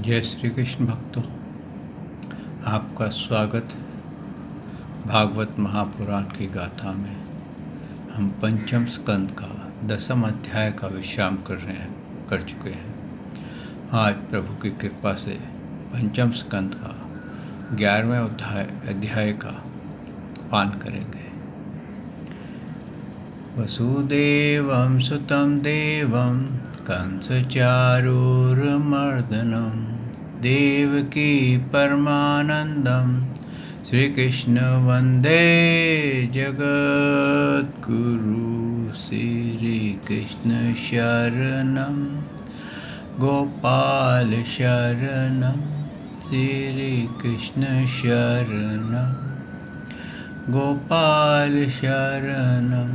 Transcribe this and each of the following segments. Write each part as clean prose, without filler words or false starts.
जय श्री कृष्ण भक्तों, आपका स्वागत भागवत महापुराण की गाथा में। हम पंचम स्कंद का 10वां अध्याय का विश्राम कर चुके हैं। आज प्रभु की कृपा से पंचम स्कंद का 11वें अध्याय का पान करेंगे। वसुदेवं सुतं देवं कंसचारूरमर्दनं देवकी परमानन्दं श्रीकृष्ण वन्दे जगद्गुरु। श्रीकृष्ण शरणं गोपाल शरणं श्रीकृष्ण शरणं गोपाल शरणं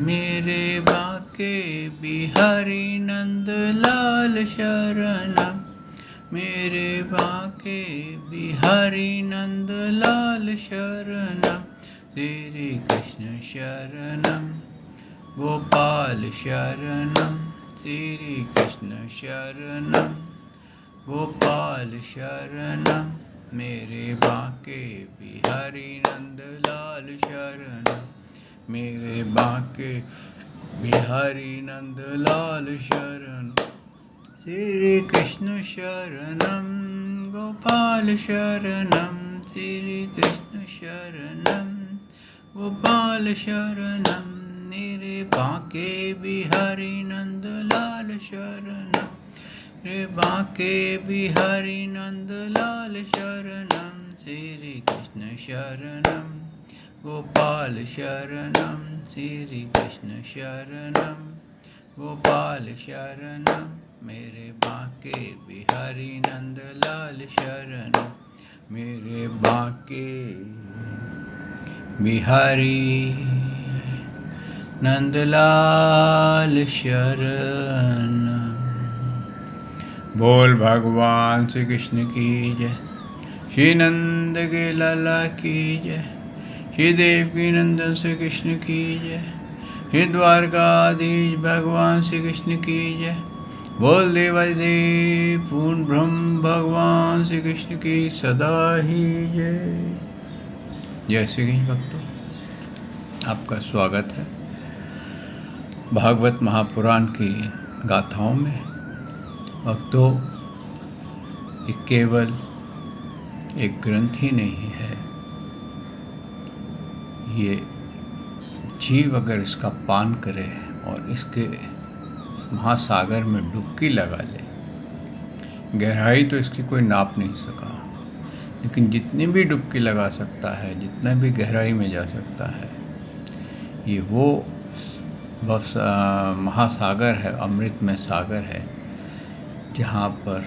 मेरे बाके बिहारी नंद लाल शरणं मेरे बाके बिहारी नंद लाल शरणं श्री कृष्ण शरणं गोपाल शरणं श्री कृष्ण शरणं गोपाल शरणं मेरे बाके बिहारी नंद लाल शरणं मेरे बाके बिहारी नंद लाल शरणं श्री कृष्ण शरणं गोपाल शरणं श्री कृष्ण शरणं गोपाल शरणं मेरे बाके बिहारी नंद लाल शरणं रे बाके बिहारी नंद लाल शरणं श्री कृष्ण शरणं गोपाल शरणं श्री कृष्ण शरणं गोपाल शरणं मेरे बाके बिहारी नंद लाल शरणं मेरे बाके बिहारी नंद लाल शरणं। बोल भगवान श्री कृष्ण की जय, श्री नंद के लाला की जय, श्री देवकी नंदन श्री कृष्ण की जय, श्री द्वारकाधीश भगवान श्री कृष्ण की जय। बोल देवादिदेव पूर्ण ब्रह्म भगवान श्री कृष्ण की सदा ही जय। जय श्री कृष्ण भक्तों, आपका स्वागत है भागवत महापुराण की गाथाओं में। भक्तों, ये केवल एक ग्रंथ ही नहीं है, ये जीव अगर इसका पान करे और इसके महासागर में डुबकी लगा ले, गहराई तो इसकी कोई नाप नहीं सका, लेकिन जितनी भी डुबकी लगा सकता है, जितना भी गहराई में जा सकता है, ये वो बस महासागर है, अमृत में सागर है, जहाँ पर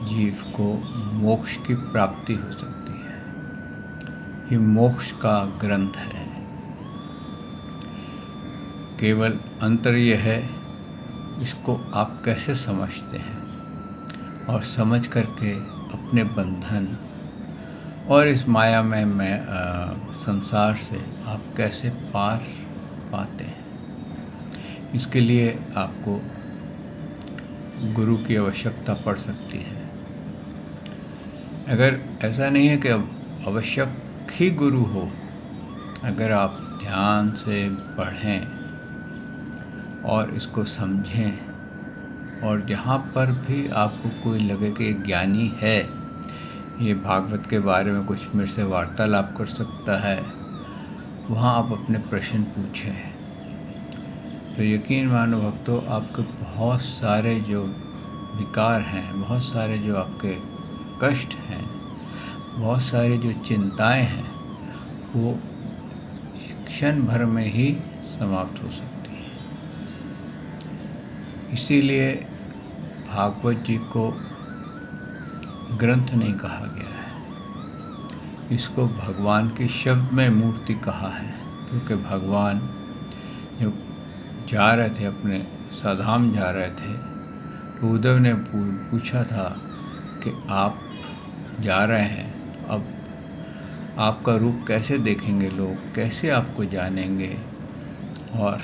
जीव को मोक्ष की प्राप्ति हो सकती है। ये मोक्ष का ग्रंथ है। केवल अंतर यह है, इसको आप कैसे समझते हैं और समझ करके अपने बंधन और इस मायामय संसार से आप कैसे पार पाते हैं। इसके लिए आपको गुरु की आवश्यकता पड़ सकती है। अगर ऐसा नहीं है कि आवश्यक ही गुरु हो, अगर आप ध्यान से पढ़ें और इसको समझें, और जहाँ पर भी आपको कोई लगे कि ज्ञानी है, ये भागवत के बारे में कुछ मेरे से वार्तालाप कर सकता है, वहाँ आप अपने प्रश्न पूछें, तो यकीन मानो भक्तों, आपके बहुत सारे जो विकार हैं, बहुत सारे जो आपके कष्ट हैं, बहुत सारी जो चिंताएं हैं, वो क्षण भर में ही समाप्त हो सकती हैं। इसीलिए भागवत जी को ग्रंथ नहीं कहा गया है, इसको भगवान की शब्द में मूर्ति कहा है, क्योंकि भगवान जब जा रहे थे, अपने साधाम जा रहे थे, तो उद्धव ने पूछा था कि आप जा रहे हैं, अब आपका रूप कैसे देखेंगे लोग, कैसे आपको जानेंगे, और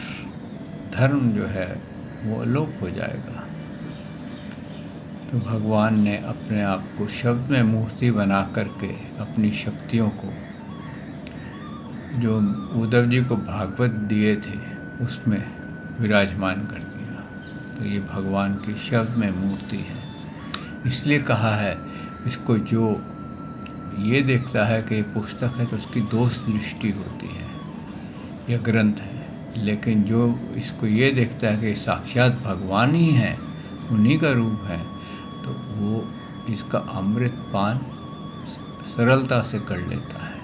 धर्म जो है वो अलोप हो जाएगा। तो भगवान ने अपने आप को शब्द में मूर्ति बना करके अपनी शक्तियों को, जो उद्धव जी को भागवत दिए थे, उसमें विराजमान कर दिया। तो ये भगवान की शब्द में मूर्ति है। इसलिए कहा है इसको, जो ये देखता है कि ये पुस्तक है तो उसकी दोष दृष्टि होती है, यह ग्रंथ है। लेकिन जो इसको ये देखता है कि साक्षात भगवान ही है, उन्हीं का रूप है, तो वो इसका अमृत पान सरलता से कर लेता है।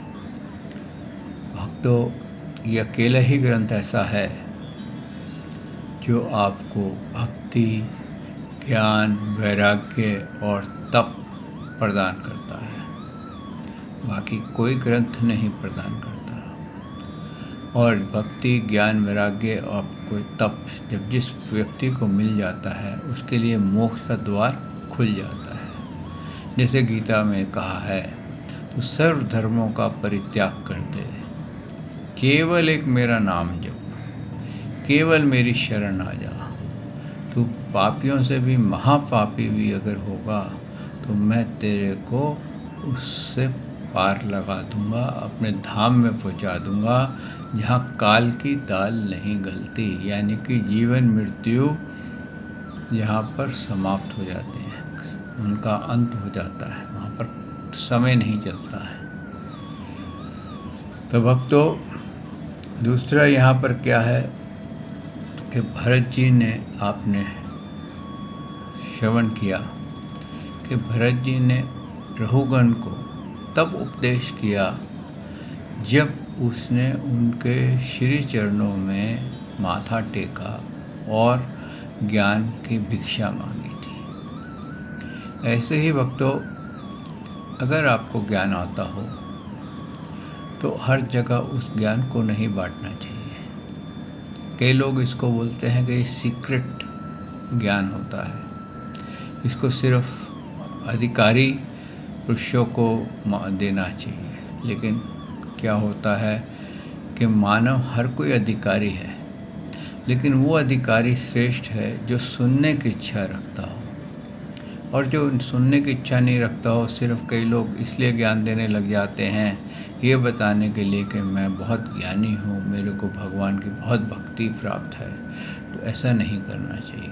भक्तों, ये अकेला ही ग्रंथ ऐसा है जो आपको भक्ति, ज्ञान, वैराग्य और तप प्रदान करता है। बाकी कोई ग्रंथ नहीं प्रदान करता। और भक्ति, ज्ञान, वैराग्य और कोई तप जब जिस व्यक्ति को मिल जाता है, उसके लिए मोक्ष का द्वार खुल जाता है। जैसे गीता में कहा है, तो सर्व धर्मों का परित्याग कर दे, केवल एक मेरा नाम जप, केवल मेरी शरण आ जा। तू पापियों से भी महापापी भी अगर होगा तो मैं तेरे को उससे पार लगा दूंगा, अपने धाम में पहुंचा दूंगा, जहाँ काल की दाल नहीं गलती, यानी कि जीवन मृत्यु यहाँ पर समाप्त हो जाते हैं, उनका अंत हो जाता है, वहाँ पर समय नहीं चलता है। तो भक्तों, दूसरा यहाँ पर क्या है कि भरत जी ने, आपने श्रवण किया कि भरत जी ने रघुगण को तब उपदेश किया जब उसने उनके श्री चरणों में माथा टेका और ज्ञान की भिक्षा मांगी थी। ऐसे ही भक्तों, अगर आपको ज्ञान आता हो तो हर जगह उस ज्ञान को नहीं बांटना चाहिए। कई लोग इसको बोलते हैं कि ये सीक्रेट ज्ञान होता है, इसको सिर्फ अधिकारी पुरुषों को देना चाहिए। लेकिन क्या होता है कि मानव हर कोई अधिकारी है, लेकिन वो अधिकारी श्रेष्ठ है जो सुनने की इच्छा रखता हो। और जो सुनने की इच्छा नहीं रखता हो, सिर्फ कई लोग इसलिए ज्ञान देने लग जाते हैं ये बताने के लिए कि मैं बहुत ज्ञानी हूँ, मेरे को भगवान की बहुत भक्ति प्राप्त है। तो ऐसा नहीं करना चाहिए।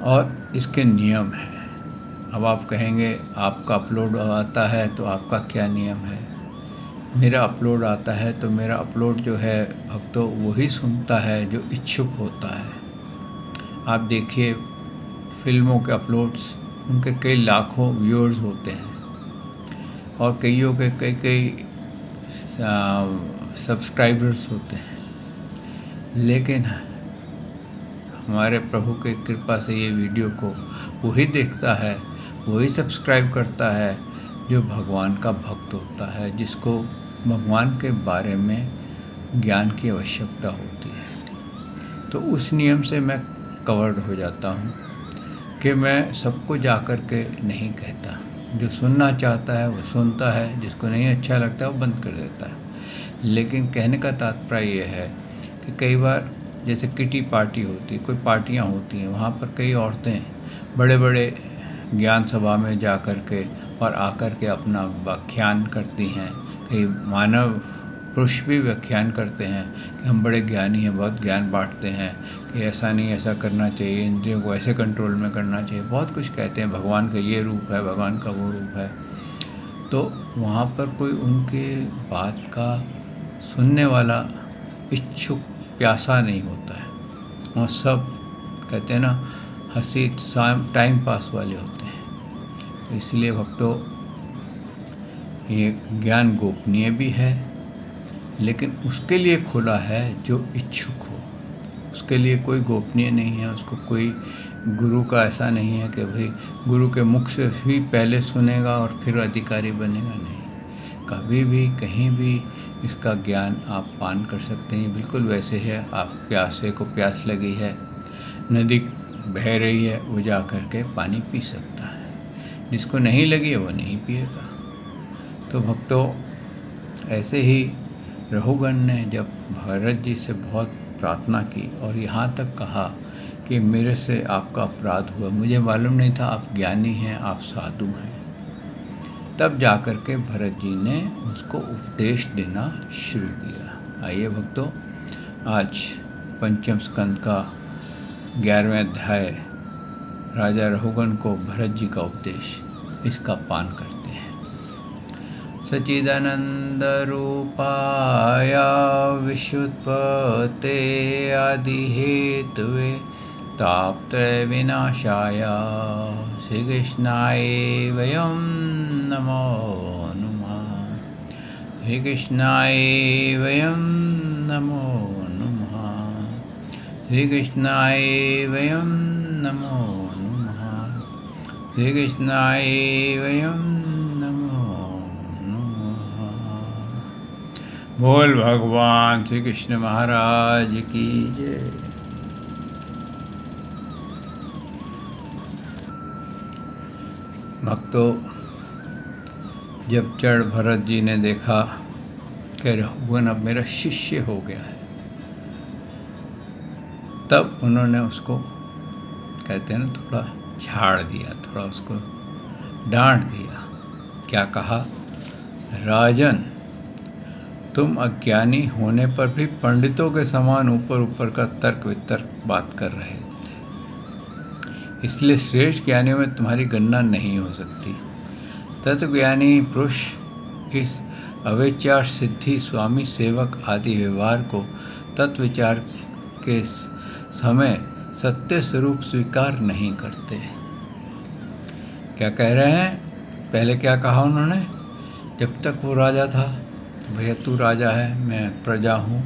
और इसके नियम हैं। अब आप कहेंगे आपका अपलोड आता है तो आपका क्या नियम है? मेरा अपलोड आता है तो मेरा अपलोड जो है भक्तों वही सुनता है जो इच्छुक होता है। आप देखिए फिल्मों के अपलोड्स, उनके कई लाखों व्यूअर्स होते हैं और कईयों के कई सब्सक्राइबर्स होते हैं, लेकिन हमारे प्रभु की कृपा से ये वीडियो को वही देखता है, वही सब्सक्राइब करता है जो भगवान का भक्त होता है, जिसको भगवान के बारे में ज्ञान की आवश्यकता होती है। तो उस नियम से मैं कवर्ड हो जाता हूँ कि मैं सबको जा कर के नहीं कहता। जो सुनना चाहता है वो सुनता है, जिसको नहीं अच्छा लगता है वो बंद कर देता है। लेकिन कहने का तात्पर्य ये है कि कई बार जैसे किटी पार्टी होती है, कोई पार्टियाँ होती हैं, वहाँ पर कई औरतें बड़े बड़े ज्ञान सभा में जा कर के और आकर के अपना व्याख्यान करती हैं। कई मानव पुरुष भी व्याख्यान करते हैं कि हम बड़े ज्ञानी हैं, बहुत ज्ञान बांटते हैं कि ऐसा नहीं, ऐसा करना चाहिए, इंद्रियों को ऐसे कंट्रोल में करना चाहिए, बहुत कुछ कहते हैं, भगवान का ये रूप है, भगवान का वो रूप है। तो वहाँ पर कोई उनके बात का सुनने वाला इच्छुक प्यासा नहीं होता है। वहाँ सब कहते हैं ना, हंसी टाइम पास वाले होते हैं। इसलिए भक्तों, ये ज्ञान गोपनीय भी है, लेकिन उसके लिए खुला है जो इच्छुक हो। उसके लिए कोई गोपनीय नहीं है, उसको कोई गुरु का ऐसा नहीं है कि भाई गुरु के मुख से ही पहले सुनेगा और फिर अधिकारी बनेगा। नहीं, कभी भी कहीं भी इसका ज्ञान आप पान कर सकते हैं। बिल्कुल वैसे है, आप प्यासे को प्यास लगी है, नदी बह रही है, वो जा कर के पानी पी सकता है। जिसको नहीं लगी है वो नहीं पिएगा। तो भक्तों, ऐसे ही रघुगण ने जब भरत जी से बहुत प्रार्थना की और यहाँ तक कहा कि मेरे से आपका अपराध हुआ, मुझे मालूम नहीं था आप ज्ञानी हैं, आप साधु हैं। तब जाकर के भरत जी ने उसको उपदेश देना शुरू किया। आइए भक्तों, आज पंचम स्कंद का 11वें अध्याय राजा रघुगण को भरत जी का उपदेश, इसका पान करते हैं। सच्चिदानंद रूपाय विश्वोत्पत्ते आदि हेतवे तापत्रय विनाशाय श्री कृष्णाय वयं नमो नमः। श्री कृष्णाय वयं नमो नमः। श्री कृष्णाय वयं नमो नमः। श्री कृष्णाय वयं नमो नमः। बोल भगवान श्री कृष्ण महाराज की जय। भक्तों, जब जड़ भरत जी ने देखा कि रघुगण अब मेरा शिष्य हो गया है, तब उन्होंने उसको, कहते हैं ना, थोड़ा झाड़ दिया, थोड़ा उसको डांट दिया। क्या कहा? राजन, तुम अज्ञानी होने पर भी पंडितों के समान ऊपर ऊपर का तर्क वितर्क बात कर रहे थे, इसलिए श्रेष्ठ ज्ञानियों में तुम्हारी गणना नहीं हो सकती। तत्वज्ञानी पुरुष इस अविचार सिद्धि स्वामी सेवक आदि व्यवहार को तत्व विचार के समय सत्य स्वरूप स्वीकार नहीं करते। क्या कह रहे हैं? पहले क्या कहा उन्होंने? जब तक वो राजा था, भैया तू राजा है, मैं प्रजा हूँ,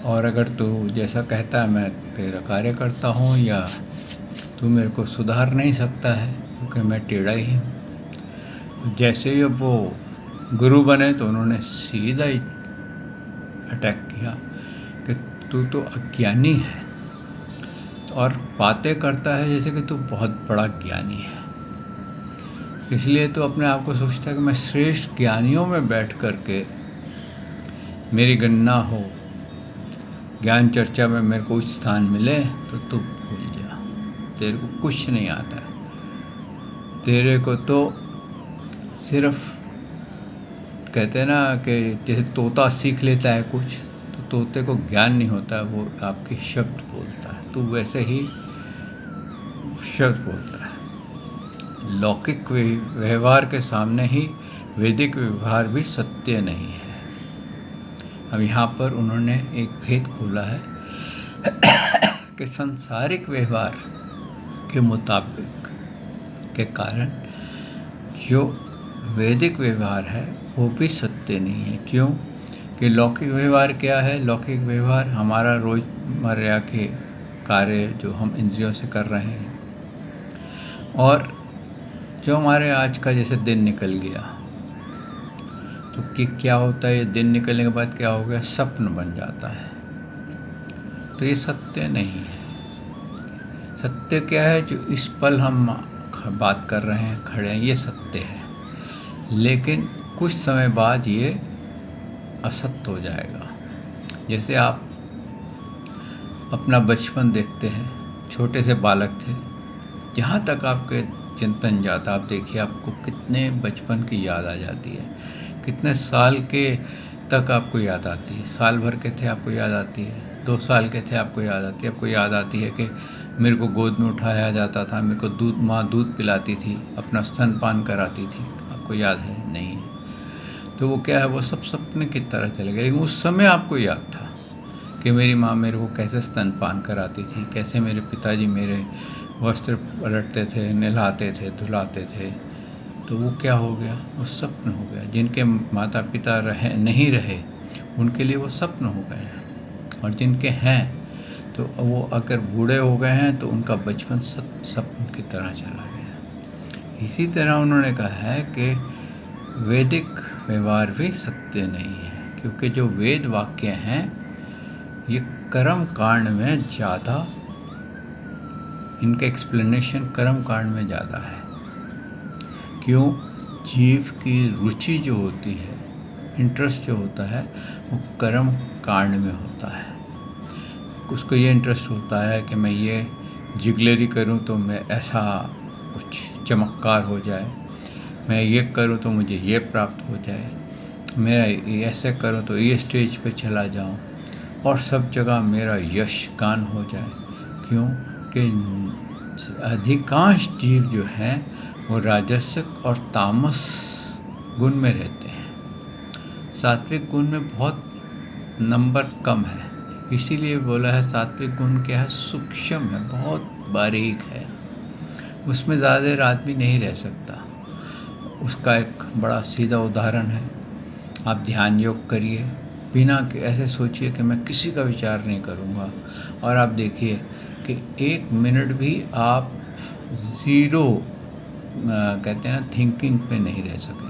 और अगर तू जैसा कहता है मैं तेरा कार्य करता हूँ, या तू मेरे को सुधार नहीं सकता है क्योंकि मैं टेढ़ा ही हूँ। जैसे ही अब वो गुरु बने तो उन्होंने सीधा ही अटैक किया कि तू तो अज्ञानी है और बातें करता है जैसे कि तू बहुत बड़ा ज्ञानी है, इसलिए तो अपने आप को सोचता है कि मैं श्रेष्ठ ज्ञानियों में बैठ कर के मेरी गणना हो, ज्ञान चर्चा में मेरे को उच्च स्थान मिले, तो तू भूल जा, तेरे को कुछ नहीं आता है। तेरे को तो सिर्फ, कहते हैं ना कि जैसे तोता सीख लेता है कुछ, तो तोते को ज्ञान नहीं होता, वो आपके शब्द बोलता है, तो वैसे ही शब्द बोलता है। लौकिक व्यवहार के सामने ही वैदिक व्यवहार भी सत्य नहीं है। अब यहाँ पर उन्होंने एक भेद खोला है कि सांसारिक व्यवहार के मुताबिक के कारण जो वैदिक व्यवहार है वो भी सत्य नहीं है। क्यों? कि लौकिक व्यवहार क्या है? लौकिक व्यवहार हमारा रोज़मर्रा के कार्य जो हम इंद्रियों से कर रहे हैं, और जो हमारे आज का जैसे दिन निकल गया, तो कि क्या होता है, ये दिन निकलने के बाद क्या हो गया? स्वप्न बन जाता है। तो ये सत्य नहीं है। सत्य क्या है? जो इस पल हम बात कर रहे हैं, खड़े हैं, ये सत्य है। लेकिन कुछ समय बाद ये असत्य हो जाएगा। जैसे आप अपना बचपन देखते हैं, छोटे से बालक थे, जहाँ तक आपके चिंतन जाता, आप देखिए आपको कितने बचपन की याद आ जाती है, कितने साल के तक आपको याद आती है। साल भर के थे आपको याद आती है, 2 साल के थे आपको याद आती है। आपको याद आती है कि मेरे को गोद में उठाया जाता था, मेरे को माँ दूध पिलाती थी, अपना स्तनपान कराती थी। आपको याद है? नहीं है। तो वो क्या है? वो सब सपने की तरह चले गए। लेकिन उस समय आपको याद था कि मेरी माँ मेरे को कैसे स्तनपान कराती थी, कैसे मेरे पिताजी मेरे वस्त्र पलटते थे, नहलाते थे, धुलाते थे। तो वो क्या हो गया? वो स्वप्न हो गया। जिनके माता पिता नहीं रहे, उनके लिए वो स्वप्न हो गए हैं, और जिनके हैं तो वो अगर बूढ़े हो गए हैं तो उनका बचपन स्वप्न की तरह चला गया। इसी तरह उन्होंने कहा है कि वैदिक व्यवहार भी सत्य नहीं है, क्योंकि जो वेद वाक्य हैं ये कर्म कांड में ज़्यादा, इनका एक्सप्लेनेशन कर्म कांड में ज़्यादा है। क्यों? जीव की रुचि जो होती है, इंटरेस्ट जो होता है, वो कर्म कांड में होता है। उसको ये इंटरेस्ट होता है कि मैं ये जिगलरी करूं तो मैं ऐसा कुछ चमत्कार हो जाए, मैं ये करूं तो मुझे ये प्राप्त हो जाए, मैं ऐसे करूं तो ये स्टेज पे चला जाऊं और सब जगह मेरा यश गान हो जाए। क्यों कि अधिकांश जीव जो हैं वो राजसिक और तामस गुण में रहते हैं। सात्विक गुण में बहुत नंबर कम है, इसीलिए बोला है सात्विक गुण क्या है, सूक्ष्म है, बहुत बारीक है, उसमें ज़्यादा देर आदमी नहीं रह सकता। उसका एक बड़ा सीधा उदाहरण है, आप ध्यान योग करिए, बिना ऐसे सोचिए कि मैं किसी का विचार नहीं करूँगा, और आप देखिए कि 1 मिनट भी आप ज़ीरो कहते हैं ना थिंकिंग पे नहीं रह सकेंगे।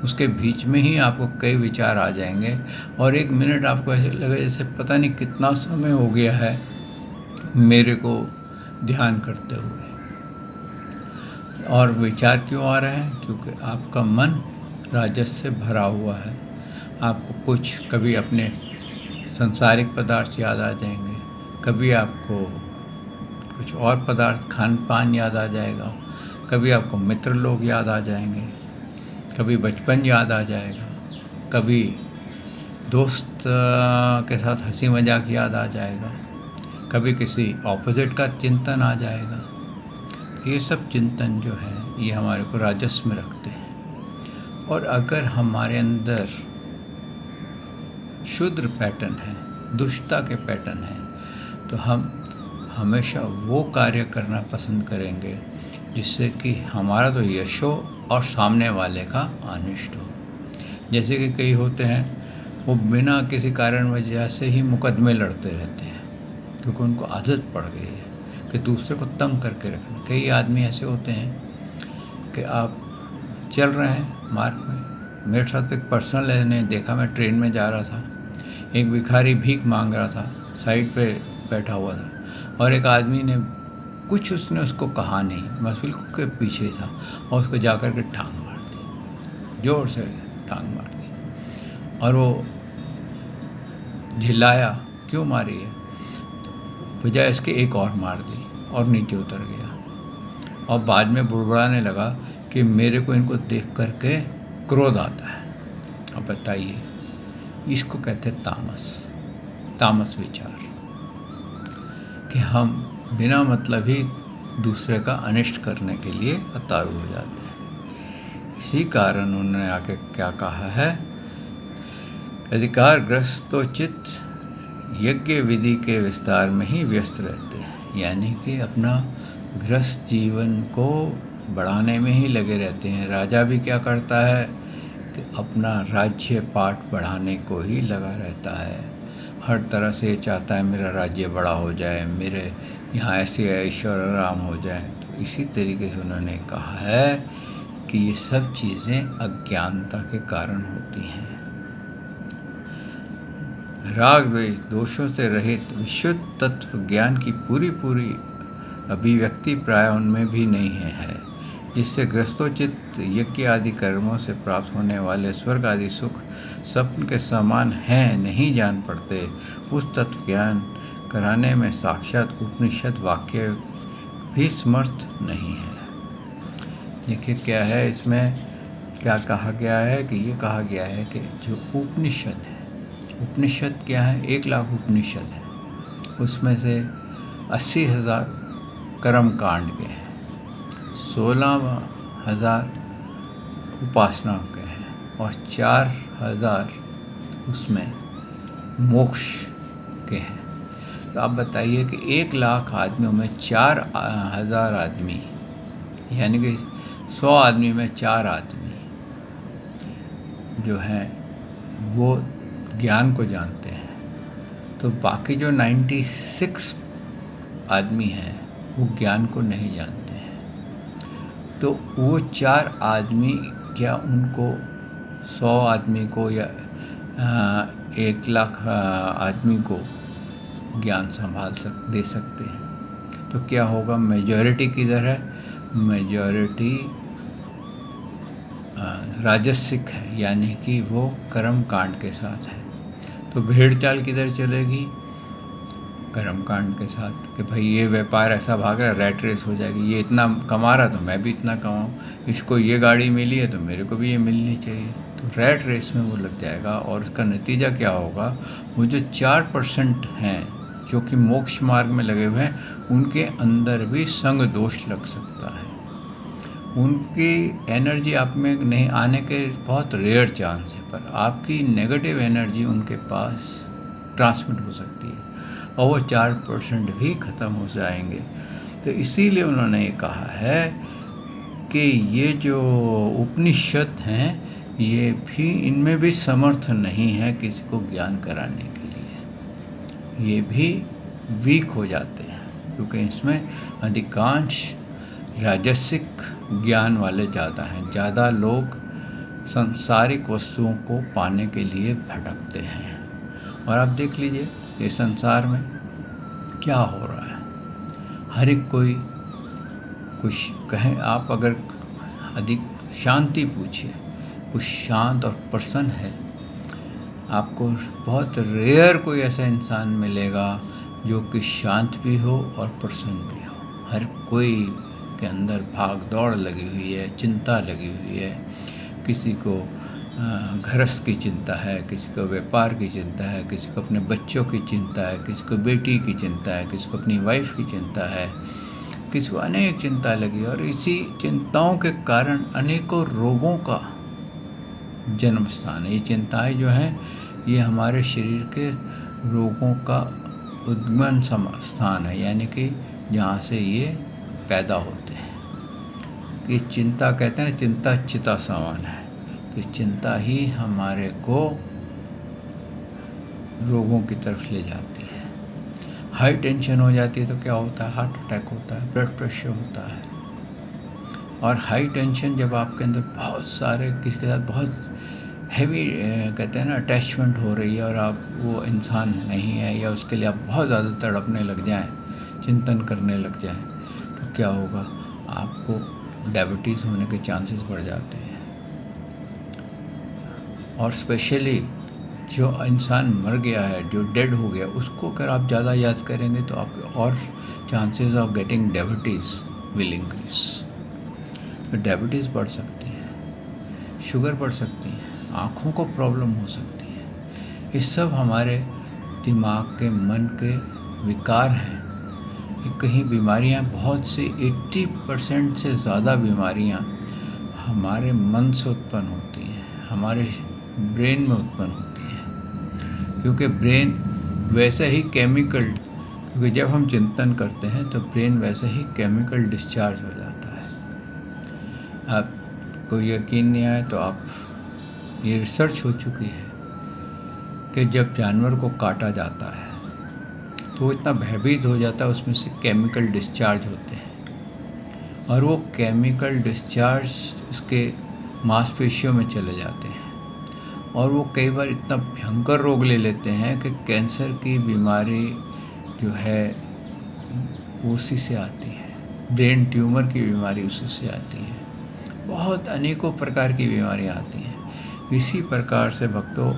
उसके बीच में ही आपको कई विचार आ जाएंगे और 1 मिनट आपको ऐसे लगे जैसे पता नहीं कितना समय हो गया है मेरे को ध्यान करते हुए। और विचार क्यों आ रहे हैं? क्योंकि आपका मन राजस से भरा हुआ है। आपको कुछ कभी अपने सांसारिक पदार्थ याद आ जाएंगे, कभी आपको कुछ और पदार्थ खान पान याद आ जाएगा, कभी आपको मित्र लोग याद आ जाएंगे, कभी बचपन याद आ जाएगा, कभी दोस्त के साथ हंसी मजाक याद आ जाएगा, कभी किसी ऑपोजिट का चिंतन आ जाएगा। ये सब चिंतन जो है ये हमारे को राजस में रखते हैं। और अगर हमारे अंदर शुद्र पैटर्न है, दुष्टता के पैटर्न है, तो हम हमेशा वो कार्य करना पसंद करेंगे जिससे कि हमारा तो यश हो और सामने वाले का अनिष्ट हो। जैसे कि कई होते हैं वो बिना किसी कारण वजह से ही मुकदमे लड़ते रहते हैं, क्योंकि उनको आदत पड़ गई है कि दूसरे को तंग करके रखना। कई आदमी ऐसे होते हैं कि आप चल रहे हैं मार्ग में, मेरे साथ एक पर्सनल है ने देखा, मैं ट्रेन में जा रहा था, एक भिखारी भीख मांग रहा था, साइड पे बैठा हुआ था, और एक आदमी ने कुछ उसने उसको कहा नहीं, बस बिल्कुल के पीछे था और उसको जाकर के टांग मार दी, ज़ोर से टांग मार दी, और वो झिल्लाया, क्यों मारी है? बजाय इसके एक और मार दी और नीचे उतर गया, और बाद में बुड़बड़ाने लगा कि मेरे को इनको देख करके क्रोध आता है। अब बताइए, इसको कहते हैं तामस विचार, कि हम बिना मतलब ही दूसरे का अनिष्ट करने के लिए उतारू हो जाते हैं। इसी कारण उन्होंने आके क्या कहा है, अधिकारग्रस्तोचित यज्ञ विधि के विस्तार में ही व्यस्त रहते हैं, यानी कि अपना ग्रस्त जीवन को बढ़ाने में ही लगे रहते हैं। राजा भी क्या करता है कि अपना राज्य पाट बढ़ाने को ही लगा रहता है, हर तरह से चाहता है मेरा राज्य बड़ा हो जाए, मेरे यहाँ ऐसे ऐश्वर्य आराम हो जाए। तो इसी तरीके से उन्होंने कहा है कि ये सब चीज़ें अज्ञानता के कारण होती हैं। राग द्वेष दोषों से रहित विशुद्ध तत्व ज्ञान की पूरी अभिव्यक्ति प्राय उनमें भी नहीं है, जिससे ग्रस्तोचित यज्ञ आदि कर्मों से प्राप्त होने वाले स्वर्ग आदि सुख स्वप्न के समान हैं नहीं जान पड़ते। उस तत्व ज्ञान कराने में साक्षात उपनिषद वाक्य भी समर्थ नहीं है। देखिए क्या है इसमें, क्या कहा गया है कि ये कहा गया है कि जो उपनिषद है, उपनिषद क्या है, 1 लाख उपनिषद है, उसमें से 80,000 कर्म कांड के हैं, 16,000 उपासना के हैं और 4,000 उसमें मोक्ष के हैं। तो आप बताइए कि 1 लाख आदमियों में 4,000 आदमी, यानी कि 100 आदमी में 4 आदमी जो हैं वो ज्ञान को जानते हैं, तो बाकी जो 96 आदमी हैं वो ज्ञान को नहीं जानते हैं। तो वो 4 आदमी क्या उनको 100 आदमी को या 1 लाख आदमी को ज्ञान दे सकते हैं? तो क्या होगा, मेजॉरिटी किधर है? मेजॉरिटी राजसिक है, यानी कि वो कर्म कांड के साथ है। तो भेड़ चाल किधर चलेगी? कर्मकांड के साथ कि भाई ये व्यापार ऐसा भाग रहा है, रैट रेस हो जाएगी, ये इतना कमा रहा तो मैं भी इतना कमाऊँ, इसको ये गाड़ी मिली है तो मेरे को भी ये मिलनी चाहिए। तो रैट रेस में वो लग जाएगा और उसका नतीजा क्या होगा, वो जो 4% हैं जो कि मोक्ष मार्ग में लगे हुए हैं, उनके अंदर भी संग दोष लग सकता है। उनकी एनर्जी आप में नहीं आने के बहुत रेयर चांस है, पर आपकी नेगेटिव एनर्जी उनके पास ट्रांसमिट हो सकती है और वो 4% भी ख़त्म हो जाएंगे। तो इसीलिए उन्होंने ये कहा है कि ये जो उपनिषद हैं ये भी, इनमें भी समर्थ नहीं है किसी को ज्ञान कराने के लिए, ये भी वीक हो जाते हैं क्योंकि इसमें अधिकांश राजसिक ज्ञान वाले ज़्यादा हैं। ज़्यादा लोग सांसारिक वस्तुओं को पाने के लिए भटकते हैं। और आप देख लीजिए ये संसार में क्या हो रहा है, हर एक कोई कुछ कहें, आप अगर अधिक शांति पूछिए, कुछ शांत और प्रसन्न है, आपको बहुत रेयर कोई ऐसा इंसान मिलेगा जो कि शांत भी हो और प्रसन्न भी हो। हर कोई के अंदर भाग दौड़ लगी हुई है, चिंता लगी हुई है, किसी को गृहस्थ की चिंता है, किसी को व्यापार की चिंता है, किसी को अपने बच्चों की चिंता है, किसी को बेटी की चिंता है, किसी को अपनी वाइफ की चिंता है, किसी को अनेक चिंता लगी। और इसी चिंताओं के कारण अनेकों रोगों का जन्म स्थान है। ये चिंताएं जो हैं ये हमारे शरीर के रोगों का उद्गम स्थान है, यानी कि जहाँ से ये पैदा होते हैं। कि चिंता कहते हैं, चिंता चिता समान है, तो चिंता ही हमारे को रोगों की तरफ ले जाती है। हाई टेंशन हो जाती है तो क्या होता है, हार्ट अटैक होता है, ब्लड प्रेशर होता है। और हाई टेंशन जब आपके अंदर बहुत सारे किसी के साथ बहुत हैवी कहते हैं ना अटैचमेंट हो रही है और आप वो इंसान नहीं है, या उसके लिए आप बहुत ज़्यादा तड़पने लग जाएं, चिंतन करने लग जाएं, तो क्या होगा, आपको डायबिटीज़ होने के चांसेस बढ़ जाते हैं। और स्पेशली जो इंसान मर गया है, जो डेड हो गया, उसको अगर आप ज़्यादा याद करेंगे तो आपके और chances of getting diabetes will increase. तो डायबिटीज़ बढ़ सकती है, शुगर बढ़ सकती है, आँखों को प्रॉब्लम हो सकती है। ये सब हमारे दिमाग के, मन के विकार हैं। ये कहीं बीमारियां, बहुत सी 80% से ज़्यादा बीमारियां हमारे मन से उत्पन्न होती हैं, हमारे ब्रेन में उत्पन्न होती हैं। क्योंकि ब्रेन वैसे ही केमिकल, क्योंकि जब हम चिंतन करते हैं तो ब्रेन वैसे ही केमिकल डिस्चार्ज हो जाता है। आप को यकीन नहीं आए तो आप, ये रिसर्च हो चुकी है कि जब जानवर को काटा जाता है तो वो इतना भयभीत हो जाता है, उसमें से केमिकल डिस्चार्ज होते हैं और वो केमिकल डिस्चार्ज उसके मांसपेशियों में चले जाते हैं और वो कई बार इतना भयंकर रोग ले लेते हैं कि कैंसर की बीमारी जो है उसी से आती है, ब्रेन ट्यूमर की बीमारी उसी से आती है, बहुत अनेकों प्रकार की बीमारियां आती हैं। इसी प्रकार से भक्तों,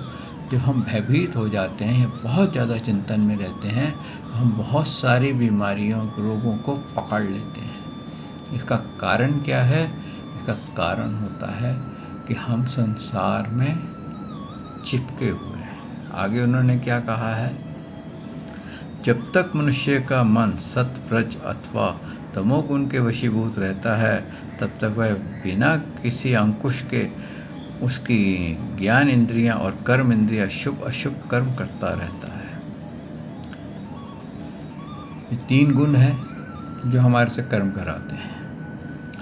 जब हम भयभीत हो जाते हैं या बहुत ज़्यादा चिंतन में रहते हैं तो हम बहुत सारी बीमारियों, रोगों को पकड़ लेते हैं। इसका कारण क्या है? इसका कारण होता है कि हम संसार में चिपके हुए हैं। आगे उन्होंने क्या कहा है, जब तक मनुष्य का मन सत, व्रज अथवा तमोगुण के वशीभूत रहता है तब तक वह बिना किसी अंकुश के उसकी ज्ञान इंद्रियां और कर्म इंद्रियां शुभ अशुभ कर्म करता रहता है। ये 3 गुण हैं जो हमारे से कर्म कराते हैं।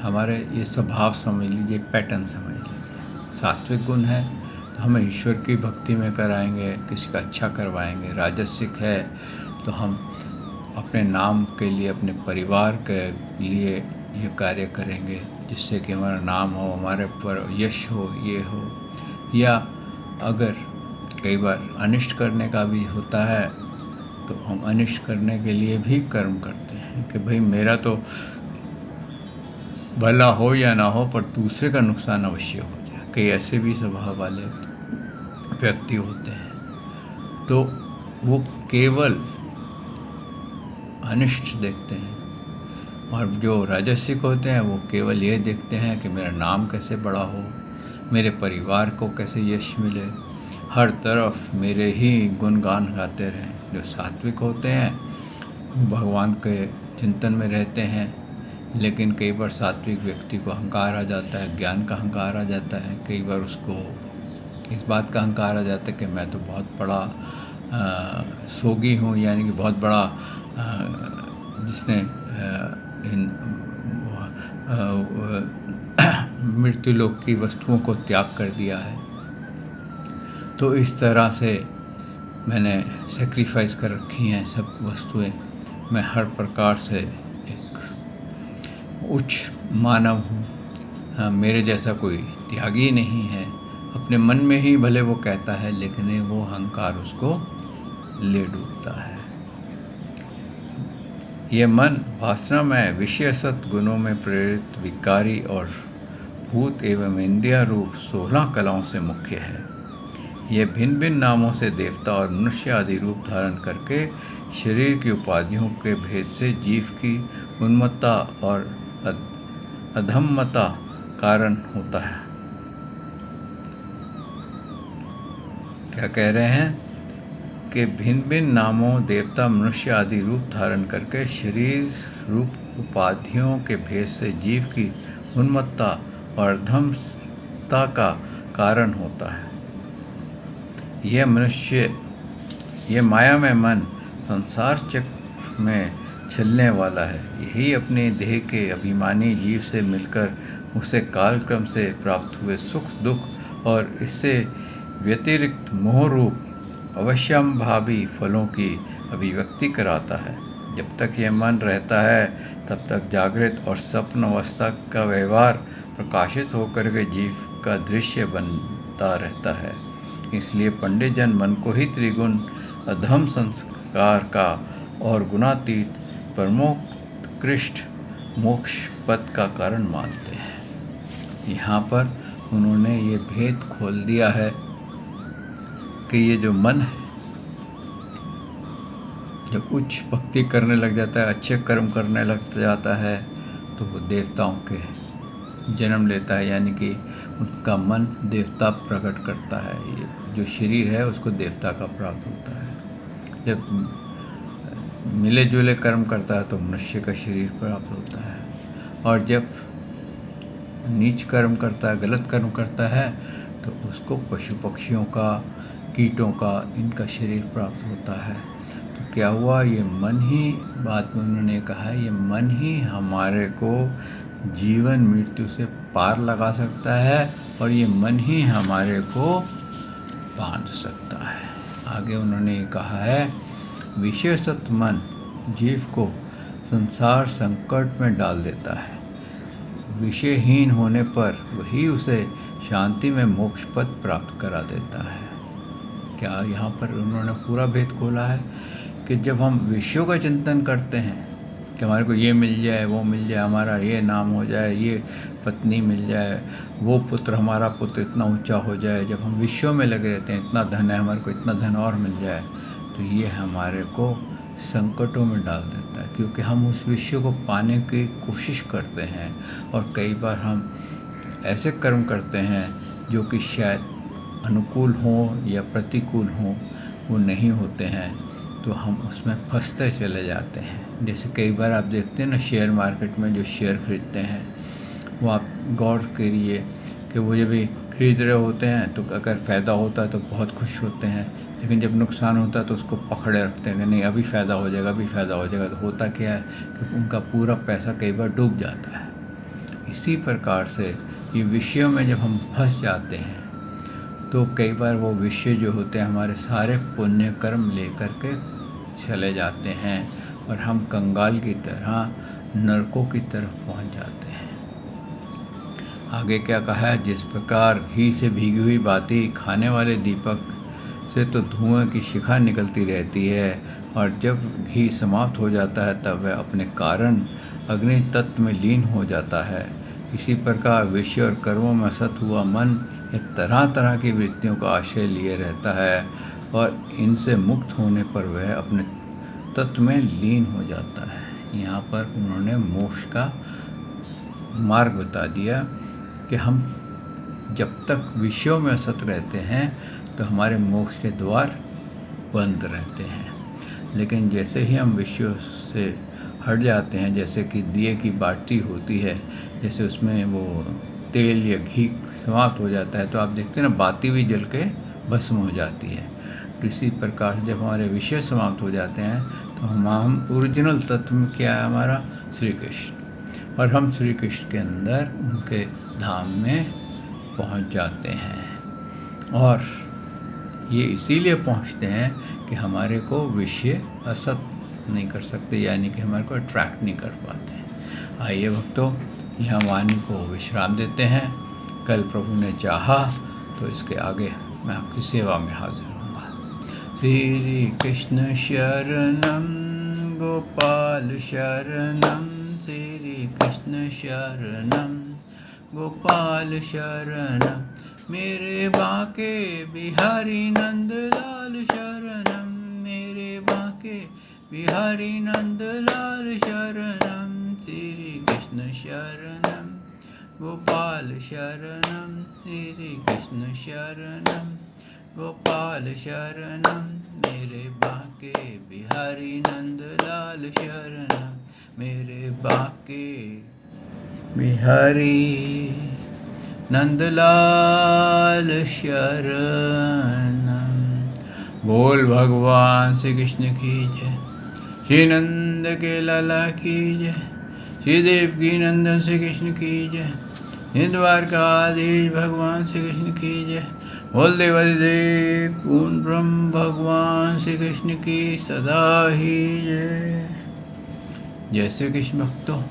हमारे ये स्वभाव समझ लीजिए, पैटर्न समझ लीजिए। सात्विक गुण है तो हमें ईश्वर की भक्ति में कराएंगे, किसी का अच्छा करवाएंगे। राजसिक है तो हम अपने नाम के लिए, अपने परिवार के लिए ये कार्य करेंगे जिससे कि हमारा नाम हो, हमारे पर यश हो, ये हो। या अगर कई बार अनिष्ट करने का भी होता है तो हम अनिष्ट करने के लिए भी कर्म करते हैं कि भाई मेरा तो भला हो या ना हो पर दूसरे का नुकसान अवश्य हो जाए। कई ऐसे भी स्वभाव वाले व्यक्ति होते हैं तो वो केवल अनिष्ट देखते हैं। और जो राजसिक होते हैं वो केवल ये देखते हैं कि मेरा नाम कैसे बड़ा हो, मेरे परिवार को कैसे यश मिले, हर तरफ मेरे ही गुणगान गाते रहें। जो सात्विक होते हैं वो भगवान के चिंतन में रहते हैं, लेकिन कई बार सात्विक व्यक्ति को अहंकार आ जाता है, ज्ञान का अहंकार आ जाता है। कई बार उसको इस बात का अहंकार आ जाता है कि मैं तो बहुत बड़ा सोगी हूँ, यानी कि बहुत बड़ा जिसने मृत्युलोक की वस्तुओं को त्याग कर दिया है। तो इस तरह से मैंने सेक्रीफाइस कर रखी हैं सब वस्तुएं। मैं हर प्रकार से एक उच्च मानव हूँ। हाँ, मेरे जैसा कोई त्यागी नहीं है। अपने मन में ही भले वो कहता है, लेकिन वो अहंकार उसको ले डूबता है। ये मन वासनामय विषय सद्गुणों में प्रेरित विकारी और भूत एवं इंद्रिय रूप 16 कलाओं से मुख्य है। ये भिन्न भिन्न नामों से देवता और मनुष्य आदि रूप धारण करके शरीर की उपाधियों के भेद से जीव की उन्मत्ता और अधम्मता कारण होता है। क्या कह रहे हैं कि भिन्न भिन्न नामों देवता मनुष्य आदि रूप धारण करके शरीर रूप उपाधियों के भेद से जीव की उन्मत्ता और अधमता का कारण होता है। यह माया में मन संसार चक्र में चलने वाला है। यही अपने देह के अभिमानी जीव से मिलकर उसे कालक्रम से प्राप्त हुए सुख दुख और इससे व्यतिरिक्त मोह रूप अवश्यंभावी फलों की अभिव्यक्ति कराता है। जब तक यह मन रहता है तब तक जागृत और स्वप्न अवस्था का व्यवहार प्रकाशित होकर के जीव का दृश्य बनता रहता है। इसलिए पंडित जन मन को ही त्रिगुण अधम संस्कार का और गुणातीत परमोत्कृष्ट मोक्ष पद का कारण मानते हैं। यहाँ पर उन्होंने ये भेद खोल दिया है कि ये जो मन है जब उच्च भक्ति करने लग जाता है, अच्छे कर्म करने लग जाता है, तो वो देवताओं के जन्म लेता है, यानी कि उसका मन देवता प्रकट करता है। ये जो शरीर है उसको देवता का प्राप्त होता है। जब मिले जुले कर्म करता है तो मनुष्य का शरीर प्राप्त होता है, और जब नीच कर्म करता है, गलत कर्म करता है, तो उसको पशु पक्षियों का, कीटों का, इनका शरीर प्राप्त होता है। तो क्या हुआ, ये मन ही, बात में उन्होंने कहा है, ये मन ही हमारे को जीवन मृत्यु से पार लगा सकता है, और ये मन ही हमारे को बांध सकता है। आगे उन्होंने कहा है, विशेषत मन जीव को संसार संकट में डाल देता है। विषयहीन होने पर वही उसे शांति में मोक्ष पद प्राप्त करा देता है। क्या यहाँ पर उन्होंने पूरा भेद खोला है कि जब हम विषयों का चिंतन करते हैं कि हमारे को ये मिल जाए, वो मिल जाए, हमारा ये नाम हो जाए, ये पत्नी मिल जाए, वो पुत्र, हमारा पुत्र इतना ऊंचा हो जाए, जब हम विषयों में लगे रहते हैं, इतना धन है, हमारे को इतना धन और मिल जाए, तो ये हमारे को संकटों में डाल देता है, क्योंकि हम उस विषय को पाने की कोशिश करते हैं, और कई बार हम ऐसे कर्म करते हैं जो कि शायद अनुकूल हों या प्रतिकूल हों, वो नहीं होते हैं, तो हम उसमें फंसते चले जाते हैं। जैसे कई बार आप देखते हैं ना, शेयर मार्केट में जो शेयर खरीदते हैं, वो आप गौर करिए कि वो जब भी खरीद रहे होते हैं तो अगर फ़ायदा होता है तो बहुत खुश होते हैं, लेकिन जब नुकसान होता है तो उसको पकड़े रखते हैं कि नहीं अभी फ़ायदा हो जाएगा, अभी फ़ायदा हो जाएगा। तो होता क्या है कि उनका पूरा पैसा कई बार डूब जाता है। इसी प्रकार से ये विषयों में जब हम फंस जाते हैं तो कई बार वो विषय जो होते हैं हमारे सारे पुण्य कर्म लेकर के चले जाते हैं, और हम कंगाल की तरह नरकों की तरफ पहुंच जाते हैं। आगे क्या कहा है, जिस प्रकार घी से भीगी हुई बाती खाने वाले दीपक से तो धुआं की शिखा निकलती रहती है, और जब घी समाप्त हो जाता है तब वह अपने कारण अग्नि तत्व में लीन हो जाता है। इसी प्रकार विषय और कर्मों में सत हुआ मन एक तरह तरह की वृत्तियों का आश्रय लिए रहता है, और इनसे मुक्त होने पर वह अपने तत्व में लीन हो जाता है। यहाँ पर उन्होंने मोक्ष का मार्ग बता दिया कि हम जब तक विषयों में असत रहते हैं तो हमारे मोक्ष के द्वार बंद रहते हैं, लेकिन जैसे ही हम विषयों से हट जाते हैं, जैसे कि दिए की बाटी होती है, जैसे उसमें वो तेल या घी समाप्त हो जाता है तो आप देखते हैं ना, बाती भी जल के भस्म हो जाती है। तो इसी प्रकार जब हमारे विषय समाप्त हो जाते हैं तो हम ओरिजिनल तत्व में क्या है हमारा, श्री कृष्ण, और हम श्री कृष्ण के अंदर उनके धाम में पहुंच जाते हैं। और ये इसीलिए पहुंचते हैं कि हमारे को विषय असत नहीं कर सकते, यानी कि हमारे को अट्रैक्ट नहीं कर पाते। आइए भक्तों, यहाँ वाणी को विश्राम देते हैं। कल प्रभु ने चाहा तो इसके आगे मैं आपकी सेवा में हाजिर होऊंगा। श्री कृष्ण शरणम गोपाल शरणम, श्री कृष्ण शरणम गोपाल शरणम, मेरे बांके बिहारी नंदलाल शरणम, मेरे बांके बिहारी नंदलाल शरणम, श्री कृष्ण शरणम गोपाल शरणम, श्री कृष्ण शरणम गोपाल शरणम, मेरे बांके बिहारी नंदलाल शरणम, मेरे बांके बिहारी नंदलाल शरणम। बोल भगवान श्री कृष्ण की जय, श्री नंद के लाला की जय, श्री देवकी नंदन श्री कृष्ण की जय, द्वारकाधीश भगवान श्री कृष्ण की जय। बोल देवादिदेव पूर्ण ब्रह्म भगवान श्री कृष्ण की सदा ही जय। जय श्री कृष्ण भक्तों।